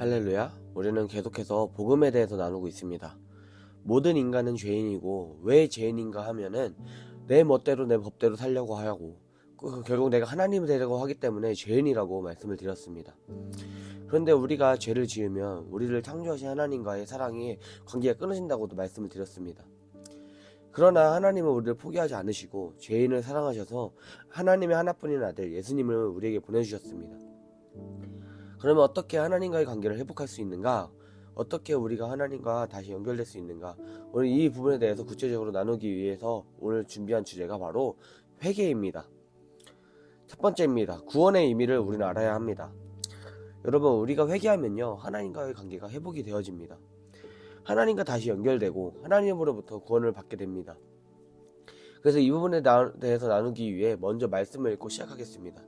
할렐루야. 우리는 계속해서 복음에 대해서 나누고 있습니다. 모든 인간은 죄인이고 왜 죄인인가 하면은 내 멋대로 내 법대로 살려고 하고 결국 내가 하나님을 되려고 하기 때문에 죄인이라고 말씀을 드렸습니다. 그런데 우리가 죄를 지으면 우리를 창조하신 하나님과의 사랑이 관계가 끊어진다고도 말씀을 드렸습니다. 그러나 하나님은 우리를 포기하지 않으시고 죄인을 사랑하셔서 하나님의 하나뿐인 아들 예수님을 우리에게 보내주셨습니다. 그러면 어떻게 하나님과의 관계를 회복할 수 있는가? 어떻게 우리가 하나님과 다시 연결될 수 있는가? 오늘 이 부분에 대해서 구체적으로 나누기 위해서 오늘 준비한 주제가 바로 회개입니다. 첫 번째입니다. 구원의 의미를 우리는 알아야 합니다. 여러분, 우리가 회개하면요, 하나님과의 관계가 회복이 되어집니다. 하나님과 다시 연결되고 하나님으로부터 구원을 받게 됩니다. 그래서 이 부분에 대해서 나누기 위해 먼저 말씀을 읽고 시작하겠습니다.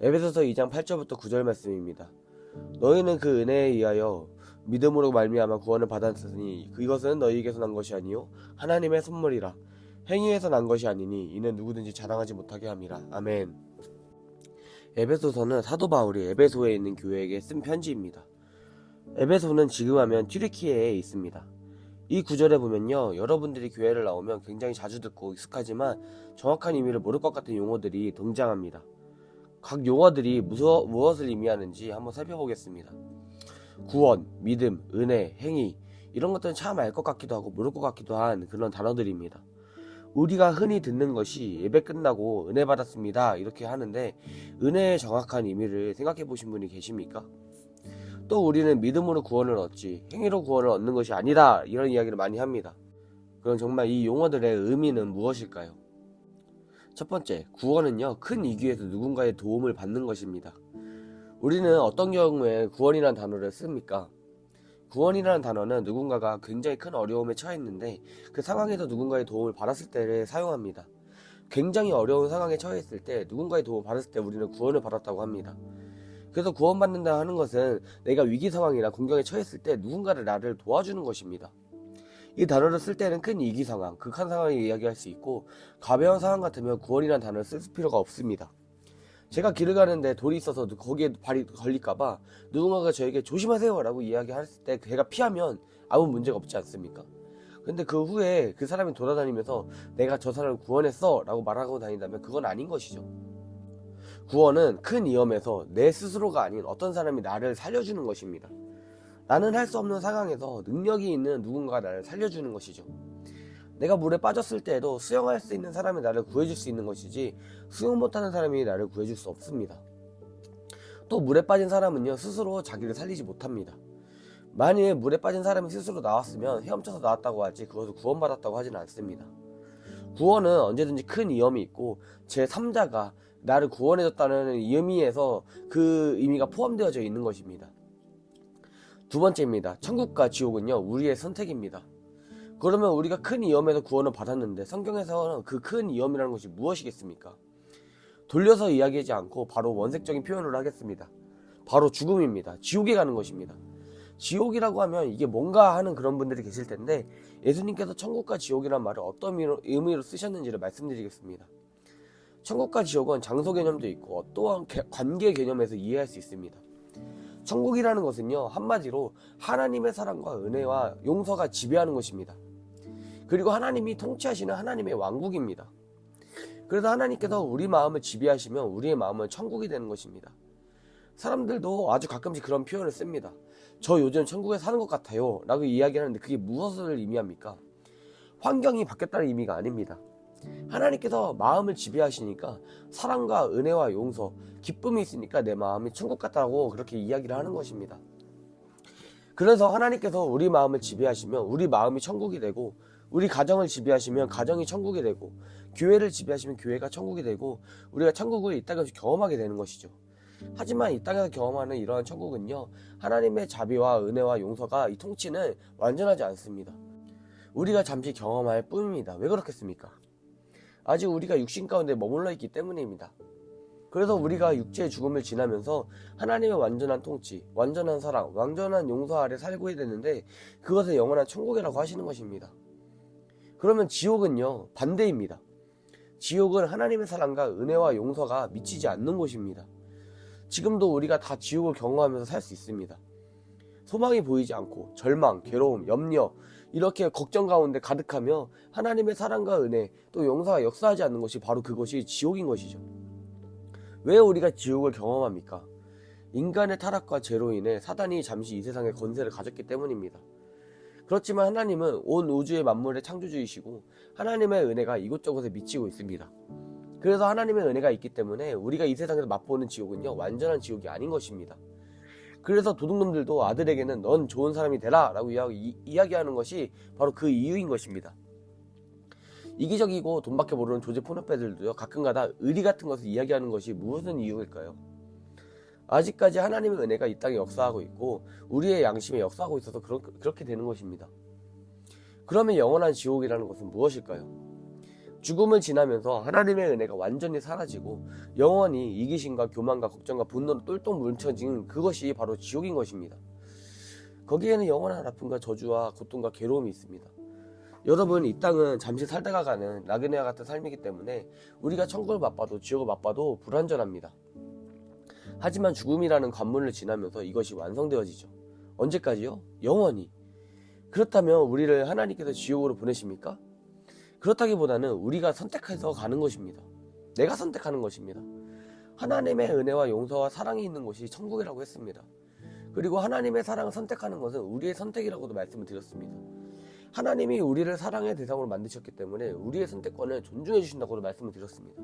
에베소서 2장 8절부터 9절 말씀입니다. 너희는 그 은혜에 의하여 믿음으로 말미암아 구원을 받았으니 이것은 너희에게서 난 것이 아니요 하나님의 선물이라. 행위에서 난 것이 아니니 이는 누구든지 자랑하지 못하게 함이라. 아멘. 에베소서는 사도 바울이 에베소에 있는 교회에게 쓴 편지입니다. 에베소는 지금 하면 튀르키예에 있습니다. 이 구절에 보면요, 여러분들이 교회를 나오면 굉장히 자주 듣고 익숙하지만 정확한 의미를 모를 것 같은 용어들이 등장합니다. 각 용어들이 무엇을 의미하는지 한번 살펴보겠습니다. 구원, 믿음, 은혜, 행위, 이런 것들은 참 알 것 같기도 하고 모를 것 같기도 한 그런 단어들입니다. 우리가 흔히 듣는 것이 예배 끝나고 은혜 받았습니다 이렇게 하는데, 은혜의 정확한 의미를 생각해 보신 분이 계십니까? 또 우리는 믿음으로 구원을 얻지 행위로 구원을 얻는 것이 아니다 이런 이야기를 많이 합니다. 그럼 정말 이 용어들의 의미는 무엇일까요? 첫 번째, 구원은요, 큰 위기에서 누군가의 도움을 받는 것입니다. 우리는 어떤 경우에 구원이라는 단어를 씁니까? 구원이라는 단어는 누군가가 굉장히 큰 어려움에 처했는데 그 상황에서 누군가의 도움을 받았을 때를 사용합니다. 굉장히 어려운 상황에 처했을 때 누군가의 도움을 받았을 때 우리는 구원을 받았다고 합니다. 그래서 구원받는다 하는 것은 내가 위기 상황이나 공경에 처했을 때 누군가를 나를 도와주는 것입니다. 이 단어를 쓸 때는 큰 위기 상황, 극한 상황을 이야기할 수 있고, 가벼운 상황 같으면 구원이라는 단어를 쓸 필요가 없습니다. 제가 길을 가는데 돌이 있어서 거기에 발이 걸릴까봐 누군가가 저에게 조심하세요 라고 이야기했을 때 제가 피하면 아무 문제가 없지 않습니까? 근데 그 후에 그 사람이 돌아다니면서 내가 저 사람을 구원했어 라고 말하고 다닌다면 그건 아닌 것이죠. 구원은 큰 위험에서 내 스스로가 아닌 어떤 사람이 나를 살려주는 것입니다. 나는 할 수 없는 상황에서 능력이 있는 누군가가 나를 살려주는 것이죠. 내가 물에 빠졌을 때에도 수영할 수 있는 사람이 나를 구해줄 수 있는 것이지 수영 못하는 사람이 나를 구해줄 수 없습니다. 또 물에 빠진 사람은요, 스스로 자기를 살리지 못합니다. 만일 물에 빠진 사람이 스스로 나왔으면 헤엄쳐서 나왔다고 하지 그것을 구원받았다고 하지는 않습니다. 구원은 언제든지 큰 위험이 있고 제3자가 나를 구원해줬다는 의미에서 그 의미가 포함되어져 있는 것입니다. 두 번째입니다. 천국과 지옥은요, 우리의 선택입니다. 그러면 우리가 큰 위험에서 구원을 받았는데 성경에서는 그 큰 위험이라는 것이 무엇이겠습니까? 돌려서 이야기하지 않고 바로 원색적인 표현을 하겠습니다. 바로 죽음입니다. 지옥에 가는 것입니다. 지옥이라고 하면 이게 뭔가 하는 그런 분들이 계실 텐데, 예수님께서 천국과 지옥이란 말을 어떤 의미로 쓰셨는지를 말씀드리겠습니다. 천국과 지옥은 장소 개념도 있고 또한 관계 개념에서 이해할 수 있습니다. 천국이라는 것은요, 한마디로 하나님의 사랑과 은혜와 용서가 지배하는 것입니다. 그리고 하나님이 통치하시는 하나님의 왕국입니다. 그래서 하나님께서 우리 마음을 지배하시면 우리의 마음은 천국이 되는 것입니다. 사람들도 아주 가끔씩 그런 표현을 씁니다. 저 요즘 천국에 사는 것 같아요 라고 이야기하는데 그게 무엇을 의미합니까? 환경이 바뀌었다는 의미가 아닙니다. 하나님께서 마음을 지배하시니까 사랑과 은혜와 용서, 기쁨이 있으니까 내 마음이 천국 같다고 그렇게 이야기를 하는 것입니다. 그래서 하나님께서 우리 마음을 지배하시면 우리 마음이 천국이 되고, 우리 가정을 지배하시면 가정이 천국이 되고, 교회를 지배하시면 교회가 천국이 되고, 우리가 천국을 이 땅에서 경험하게 되는 것이죠. 하지만 이 땅에서 경험하는 이러한 천국은요, 하나님의 자비와 은혜와 용서가 이 통치는 완전하지 않습니다. 우리가 잠시 경험할 뿐입니다. 왜 그렇겠습니까? 아직 우리가 육신 가운데 머물러 있기 때문입니다. 그래서 우리가 육체의 죽음을 지나면서 하나님의 완전한 통치, 완전한 사랑, 완전한 용서 아래 살고 해야 되는데 그것을 영원한 천국이라고 하시는 것입니다. 그러면 지옥은요, 반대입니다. 지옥은 하나님의 사랑과 은혜와 용서가 미치지 않는 곳입니다. 지금도 우리가 다 지옥을 경험하면서 살 수 있습니다. 소망이 보이지 않고 절망, 괴로움, 염려 이렇게 걱정 가운데 가득하며 하나님의 사랑과 은혜 또 용서가 역사하지 않는 것이 바로 그것이 지옥인 것이죠. 왜 우리가 지옥을 경험합니까? 인간의 타락과 죄로 인해 사단이 잠시 이 세상에 권세를 가졌기 때문입니다. 그렇지만 하나님은 온 우주의 만물의 창조주이시고 하나님의 은혜가 이곳저곳에 미치고 있습니다. 그래서 하나님의 은혜가 있기 때문에 우리가 이 세상에서 맛보는 지옥은요, 완전한 지옥이 아닌 것입니다. 그래서 도둑놈들도 아들에게는 넌 좋은 사람이 되라 라고 이야기하는 것이 바로 그 이유인 것입니다. 이기적이고 돈밖에 모르는 조제 포너패들도요, 가끔가다 의리 같은 것을 이야기하는 것이 무슨 이유일까요? 아직까지 하나님의 은혜가 이 땅에 역사하고 있고 우리의 양심에 역사하고 있어서 그렇게 되는 것입니다. 그러면 영원한 지옥이라는 것은 무엇일까요? 죽음을 지나면서 하나님의 은혜가 완전히 사라지고 영원히 이기심과 교만과 걱정과 분노로 똘똘 뭉쳐진 그것이 바로 지옥인 것입니다. 거기에는 영원한 아픔과 저주와 고통과 괴로움이 있습니다. 여러분, 이 땅은 잠시 살다가 가는 나그네와 같은 삶이기 때문에 우리가 천국을 맛봐도 지옥을 맛봐도 불완전합니다. 하지만 죽음이라는 관문을 지나면서 이것이 완성되어지죠. 언제까지요? 영원히. 그렇다면 우리를 하나님께서 지옥으로 보내십니까? 그렇다기보다는 우리가 선택해서 가는 것입니다. 내가 선택하는 것입니다. 하나님의 은혜와 용서와 사랑이 있는 곳이 천국이라고 했습니다. 그리고 하나님의 사랑을 선택하는 것은 우리의 선택이라고도 말씀을 드렸습니다. 하나님이 우리를 사랑의 대상으로 만드셨기 때문에 우리의 선택권을 존중해 주신다고도 말씀을 드렸습니다.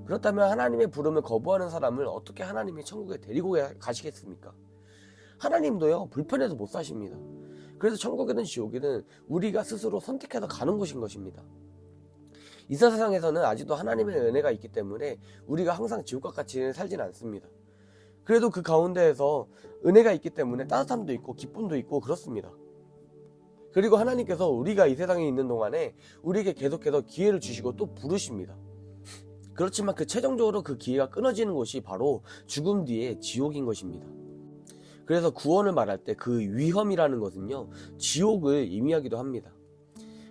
그렇다면 하나님의 부름을 거부하는 사람을 어떻게 하나님이 천국에 데리고 가시겠습니까? 하나님도요, 불편해서 못 사십니다. 그래서 천국이든 지옥이든 우리가 스스로 선택해서 가는 곳인 것입니다. 이 세상에서는 아직도 하나님의 은혜가 있기 때문에 우리가 항상 지옥과 같이 살지는 않습니다. 그래도 그 가운데에서 은혜가 있기 때문에 따뜻함도 있고 기쁨도 있고 그렇습니다. 그리고 하나님께서 우리가 이 세상에 있는 동안에 우리에게 계속해서 기회를 주시고 또 부르십니다. 그렇지만 그 최종적으로 그 기회가 끊어지는 곳이 바로 죽음 뒤에 지옥인 것입니다. 그래서 구원을 말할 때 그 위험이라는 것은요, 지옥을 의미하기도 합니다.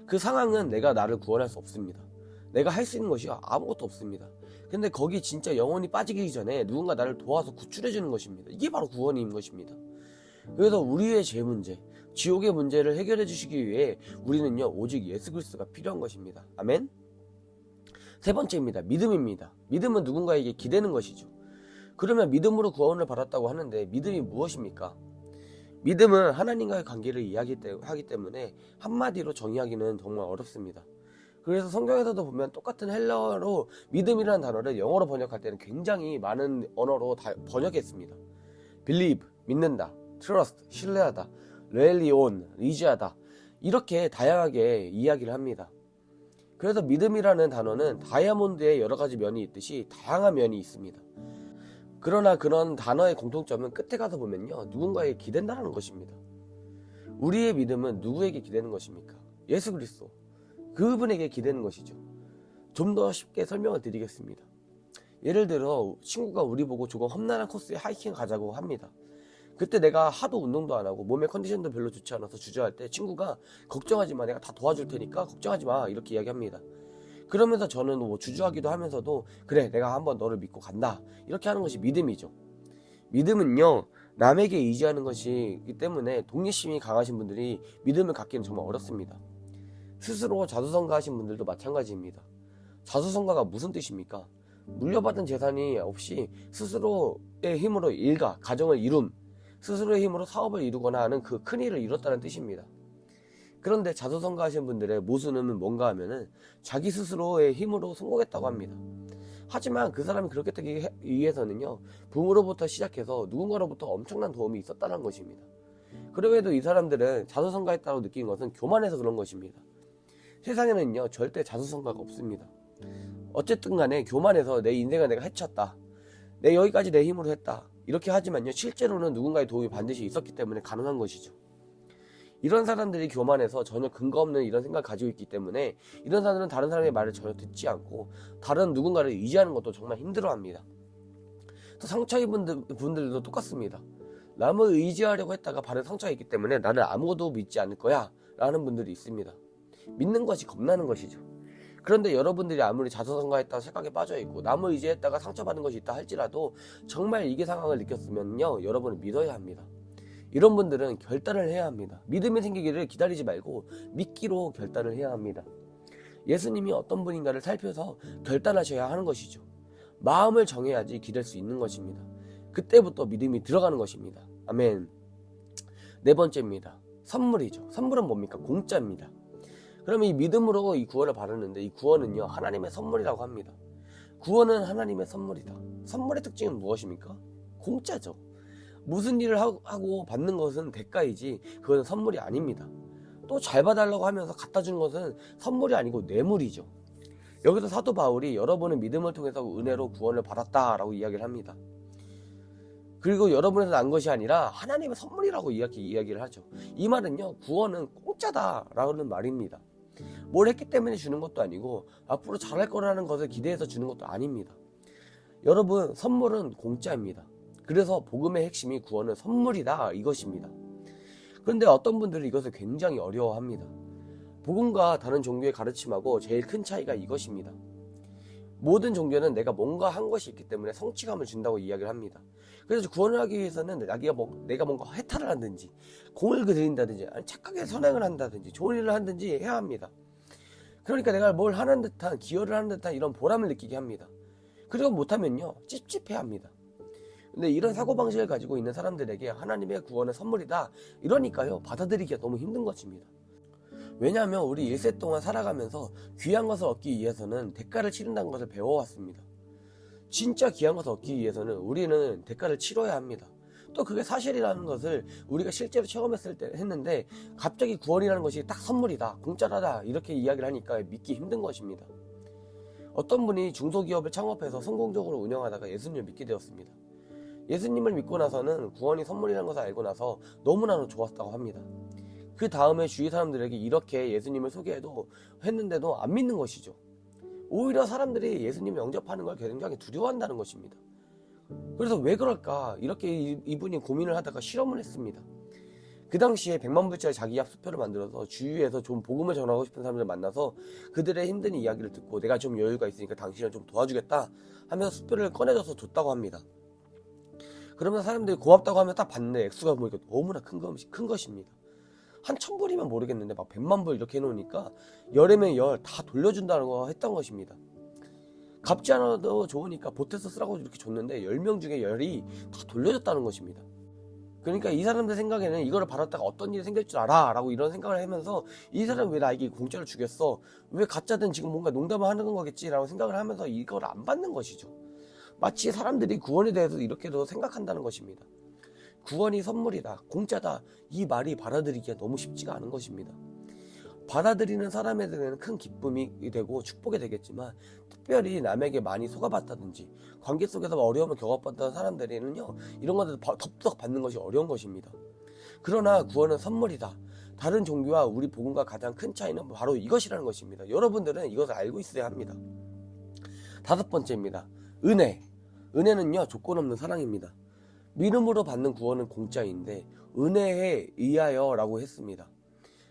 그 상황은 내가 나를 구원할 수 없습니다. 내가 할 수 있는 것이 아무것도 없습니다. 근데 거기 진짜 영혼이 빠지기 전에 누군가 나를 도와서 구출해 주는 것입니다. 이게 바로 구원인 것입니다. 그래서 우리의 죄 문제, 지옥의 문제를 해결해 주시기 위해 우리는요, 오직 예수 그리스도가 필요한 것입니다. 아멘. 세 번째입니다. 믿음입니다. 믿음은 누군가에게 기대는 것이죠. 그러면 믿음으로 구원을 받았다고 하는데 믿음이 무엇입니까? 믿음은 하나님과의 관계를 이야기하기 때문에 한마디로 정의하기는 정말 어렵습니다. 그래서 성경에서도 보면 똑같은 헬라어로 믿음이라는 단어를 영어로 번역할 때는 굉장히 많은 언어로 다 번역했습니다. believe, 믿는다, trust, 신뢰하다, rely on, 의지하다, 이렇게 다양하게 이야기를 합니다. 그래서 믿음이라는 단어는 다이아몬드에 여러 가지 면이 있듯이 다양한 면이 있습니다. 그러나 그런 단어의 공통점은 끝에 가서 보면요, 누군가에게 기댄다는 것입니다. 우리의 믿음은 누구에게 기대는 것입니까? 예수 그리스도, 그분에게 기대는 것이죠. 좀 더 쉽게 설명을 드리겠습니다. 예를 들어 친구가 우리 보고 조금 험난한 코스에 하이킹 가자고 합니다. 그때 내가 하도 운동도 안 하고 몸의 컨디션도 별로 좋지 않아서 주저할 때 친구가 걱정하지 마, 내가 다 도와줄 테니까 걱정하지 마, 이렇게 이야기합니다. 그러면서 저는 뭐 주저하기도 하면서도 그래, 내가 한번 너를 믿고 간다, 이렇게 하는 것이 믿음이죠. 믿음은요, 남에게 의지하는 것이기 때문에 독립심이 강하신 분들이 믿음을 갖기는 정말 어렵습니다. 스스로 자수성가하신 분들도 마찬가지입니다. 자수성가가 무슨 뜻입니까? 물려받은 재산이 없이 스스로의 힘으로 일가, 가정을 이룸, 스스로의 힘으로 사업을 이루거나 하는 그 큰 일을 이뤘다는 뜻입니다. 그런데 자수성가하신 분들의 모순은 뭔가 하면은 자기 스스로의 힘으로 성공했다고 합니다. 하지만 그 사람이 그렇게 되기 위해서는요, 부모로부터 시작해서 누군가로부터 엄청난 도움이 있었다는 것입니다. 그럼에도 이 사람들은 자수성가했다고 느낀 것은 교만해서 그런 것입니다. 세상에는요, 절대 자수성가가 없습니다. 어쨌든 간에 교만해서 내 인생을 내가 해쳤다, 내 여기까지 내 힘으로 했다, 이렇게 하지만요, 실제로는 누군가의 도움이 반드시 있었기 때문에 가능한 것이죠. 이런 사람들이 교만해서 전혀 근거 없는 이런 생각을 가지고 있기 때문에 이런 사람들은 다른 사람의 말을 전혀 듣지 않고 다른 누군가를 의지하는 것도 정말 힘들어합니다. 또 상처 입은 분들도 똑같습니다. 남을 의지하려고 했다가 받은 상처가 있기 때문에 나는 아무것도 믿지 않을 거야 라는 분들이 있습니다. 믿는 것이 겁나는 것이죠. 그런데 여러분들이 아무리 자수성가했다고 착각에 빠져있고 남을 의지했다가 상처받은 것이 있다 할지라도 정말 이게 상황을 느꼈으면요, 여러분은 믿어야 합니다. 이런 분들은 결단을 해야 합니다. 믿음이 생기기를 기다리지 말고 믿기로 결단을 해야 합니다. 예수님이 어떤 분인가를 살펴서 결단하셔야 하는 것이죠. 마음을 정해야지 기댈 수 있는 것입니다. 그때부터 믿음이 들어가는 것입니다. 아멘. 네 번째입니다. 선물이죠. 선물은 뭡니까? 공짜입니다. 그러면 이 믿음으로 이 구원을 받았는데 이 구원은요, 하나님의 선물이라고 합니다. 구원은 하나님의 선물이다. 선물의 특징은 무엇입니까? 공짜죠. 무슨 일을 하고 받는 것은 대가이지 그것은 선물이 아닙니다. 또 잘 봐달라고 하면서 갖다 주는 것은 선물이 아니고 뇌물이죠. 여기서 사도 바울이 여러분은 믿음을 통해서 은혜로 구원을 받았다라고 이야기를 합니다. 그리고 여러분에서 난 것이 아니라 하나님의 선물이라고 이야기를 하죠. 이 말은요, 구원은 공짜다라는 말입니다. 뭘 했기 때문에 주는 것도 아니고 앞으로 잘할 거라는 것을 기대해서 주는 것도 아닙니다. 여러분, 선물은 공짜입니다. 그래서 복음의 핵심이 구원은 선물이다, 이것입니다. 그런데 어떤 분들은 이것을 굉장히 어려워합니다. 복음과 다른 종교의 가르침하고 제일 큰 차이가 이것입니다. 모든 종교는 내가 뭔가 한 것이 있기 때문에 성취감을 준다고 이야기를 합니다. 그래서 구원을 하기 위해서는 내가 뭔가 해탈을 한다든지 공을 드린다든지 아니 착하게 선행을 한다든지 좋은 일을 한다든지 해야 합니다. 그러니까 내가 뭘 하는 듯한, 기여를 하는 듯한 이런 보람을 느끼게 합니다. 그리고 못하면요, 찝찝해 합니다. 근데 이런 사고방식을 가지고 있는 사람들에게 하나님의 구원은 선물이다, 이러니까요, 받아들이기가 너무 힘든 것입니다. 왜냐하면 우리 1세 동안 살아가면서 귀한 것을 얻기 위해서는 대가를 치른다는 것을 배워왔습니다. 진짜 귀한 것을 얻기 위해서는 우리는 대가를 치러야 합니다. 또 그게 사실이라는 것을 우리가 실제로 체험했을 때 했는데 갑자기 구원이라는 것이 딱 선물이다, 공짜다 이렇게 이야기를 하니까 믿기 힘든 것입니다. 어떤 분이 중소기업을 창업해서 성공적으로 운영하다가 예수님을 믿게 되었습니다. 예수님을 믿고 나서는 구원이 선물이라는 것을 알고 나서 너무나도 좋았다고 합니다. 그 다음에 주위 사람들에게 이렇게 예수님을 소개해도 했는데도 안 믿는 것이죠. 오히려 사람들이 예수님을 영접하는 걸 굉장히 두려워한다는 것입니다. 그래서 왜 그럴까 이렇게 이분이 고민을 하다가 실험을 했습니다. 그 당시에 100만 불짜리 자기약 수표를 만들어서 주위에서 좀 복음을 전하고 싶은 사람들을 만나서 그들의 힘든 이야기를 듣고 내가 좀 여유가 있으니까 당신을 좀 도와주겠다 하면서 수표를 꺼내줘서 줬다고 합니다. 그러면 사람들이 고맙다고 하면 딱 받는데 액수가 보니까 너무나 큰 것입니다. 한 1000불이면 모르겠는데 막 100만 불 이렇게 해놓으니까 열이면 열 다 돌려준다는 거 했던 것입니다. 갚지 않아도 좋으니까 보태서 쓰라고 이렇게 줬는데 10명 중에 10이 다 돌려줬다는 것입니다. 그러니까 이 사람들 생각에는 이거를 받았다가 어떤 일이 생길 줄 알아 라고 이런 생각을 하면서 이 사람 왜 나에게 공짜로 주겠어, 왜 가짜든 지금 뭔가 농담을 하는 거겠지 라고 생각을 하면서 이걸 안 받는 것이죠. 마치 사람들이 구원에 대해서 이렇게도 생각한다는 것입니다. 구원이 선물이다, 공짜다, 이 말이 받아들이기가 너무 쉽지가 않은 것입니다. 받아들이는 사람에게는 큰 기쁨이 되고 축복이 되겠지만 특별히 남에게 많이 속아봤다든지 관계 속에서 어려움을 겪어봤던 사람들에게는요, 이런 것들 덥석 받는 것이 어려운 것입니다. 그러나 구원은 선물이다. 다른 종교와 우리 복음과 가장 큰 차이는 바로 이것이라는 것입니다. 여러분들은 이것을 알고 있어야 합니다. 5번째입니다. 은혜. 은혜는요, 조건 없는 사랑입니다. 믿음으로 받는 구원은 공짜인데 은혜에 의하여 라고 했습니다.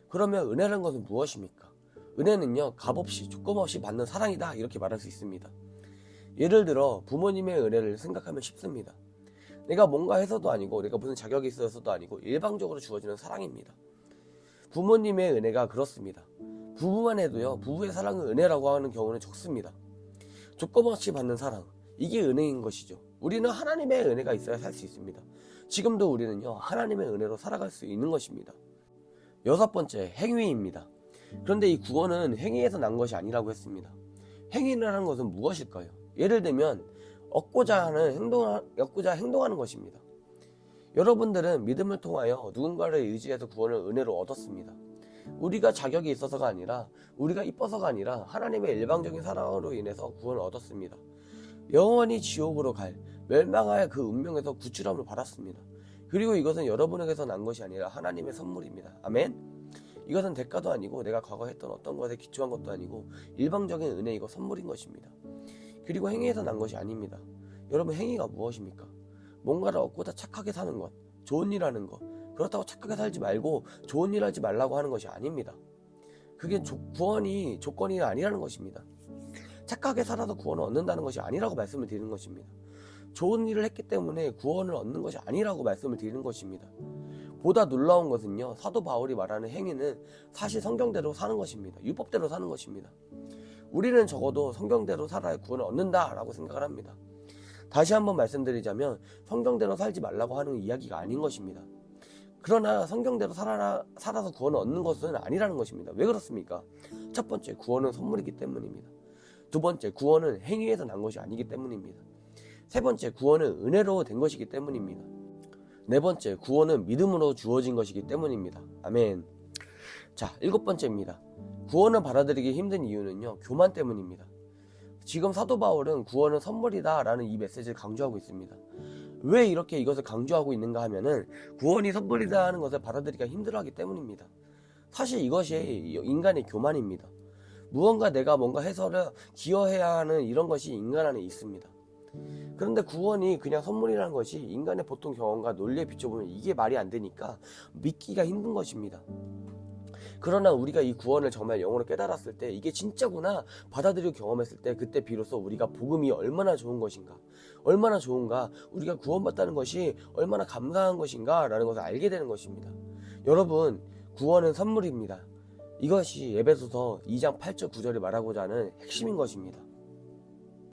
그러면 은혜라는 것은 무엇입니까? 은혜는요, 값없이 조건 없이 받는 사랑이다, 이렇게 말할 수 있습니다. 예를 들어 부모님의 은혜를 생각하면 쉽습니다. 내가 뭔가 해서도 아니고 내가 무슨 자격이 있어서도 아니고 일방적으로 주어지는 사랑입니다. 부모님의 은혜가 그렇습니다. 부부만 해도요, 부부의 사랑을 은혜라고 하는 경우는 적습니다. 조건 없이 받는 사랑, 이게 은혜인 것이죠. 우리는 하나님의 은혜가 있어야 살 수 있습니다. 지금도 우리는요, 하나님의 은혜로 살아갈 수 있는 것입니다. 6번째, 행위입니다. 그런데 이 구원은 행위에서 난 것이 아니라고 했습니다. 행위라는 것은 무엇일까요? 예를 들면 얻고자 행동하는 것입니다. 여러분들은 믿음을 통하여 누군가를 의지해서 구원을 은혜로 얻었습니다. 우리가 자격이 있어서가 아니라 우리가 이뻐서가 아니라 하나님의 일방적인 사랑으로 인해서 구원을 얻었습니다. 영원히 지옥으로 갈 멸망할 그 운명에서 구출함을 받았습니다. 그리고 이것은 여러분에게서 난 것이 아니라 하나님의 선물입니다. 아멘. 이것은 대가도 아니고 내가 과거에 했던 어떤 것에 기초한 것도 아니고 일방적인 은혜이고 선물인 것입니다. 그리고 행위에서 난 것이 아닙니다. 여러분, 행위가 무엇입니까? 뭔가를 얻고자 착하게 사는 것, 좋은 일 하는 것, 그렇다고 착하게 살지 말고 좋은 일 하지 말라고 하는 것이 아닙니다. 그게 구원이 조건이 아니라는 것입니다. 착하게 살아서 구원을 얻는다는 것이 아니라고 말씀을 드리는 것입니다. 좋은 일을 했기 때문에 구원을 얻는 것이 아니라고 말씀을 드리는 것입니다. 보다 놀라운 것은요, 사도 바울이 말하는 행위는 사실 성경대로 사는 것입니다. 율법대로 사는 것입니다. 우리는 적어도 성경대로 살아야 구원을 얻는다라고 생각을 합니다. 다시 한번 말씀드리자면 성경대로 살지 말라고 하는 이야기가 아닌 것입니다. 그러나 성경대로 살아서 구원을 얻는 것은 아니라는 것입니다. 왜 그렇습니까? 첫 번째, 구원은 선물이기 때문입니다. 두 번째, 구원은 행위에서 난 것이 아니기 때문입니다. 세 번째, 구원은 은혜로 된 것이기 때문입니다. 네 번째, 구원은 믿음으로 주어진 것이기 때문입니다. 아멘. 자, 일곱 번째입니다. 구원을 받아들이기 힘든 이유는요, 교만 때문입니다. 지금 사도 바울은 구원은 선물이다 라는 이 메시지를 강조하고 있습니다. 왜 이렇게 이것을 강조하고 있는가 하면은 구원이 선물이다 하는 것을 받아들이기가 힘들어하기 때문입니다. 사실 이것이 인간의 교만입니다. 무언가 내가 뭔가 해서를 기여해야 하는 이런 것이 인간 안에 있습니다. 그런데 구원이 그냥 선물이라는 것이 인간의 보통 경험과 논리에 비춰보면 이게 말이 안 되니까 믿기가 힘든 것입니다. 그러나 우리가 이 구원을 정말 영으로 깨달았을 때 이게 진짜구나 받아들이고 경험했을 때 그때 비로소 우리가 복음이 얼마나 좋은 것인가, 얼마나 좋은가, 우리가 구원받다는 것이 얼마나 감사한 것인가 라는 것을 알게 되는 것입니다. 여러분, 구원은 선물입니다. 이것이 에베소서 2장 8절 9절이 말하고자 하는 핵심인 것입니다.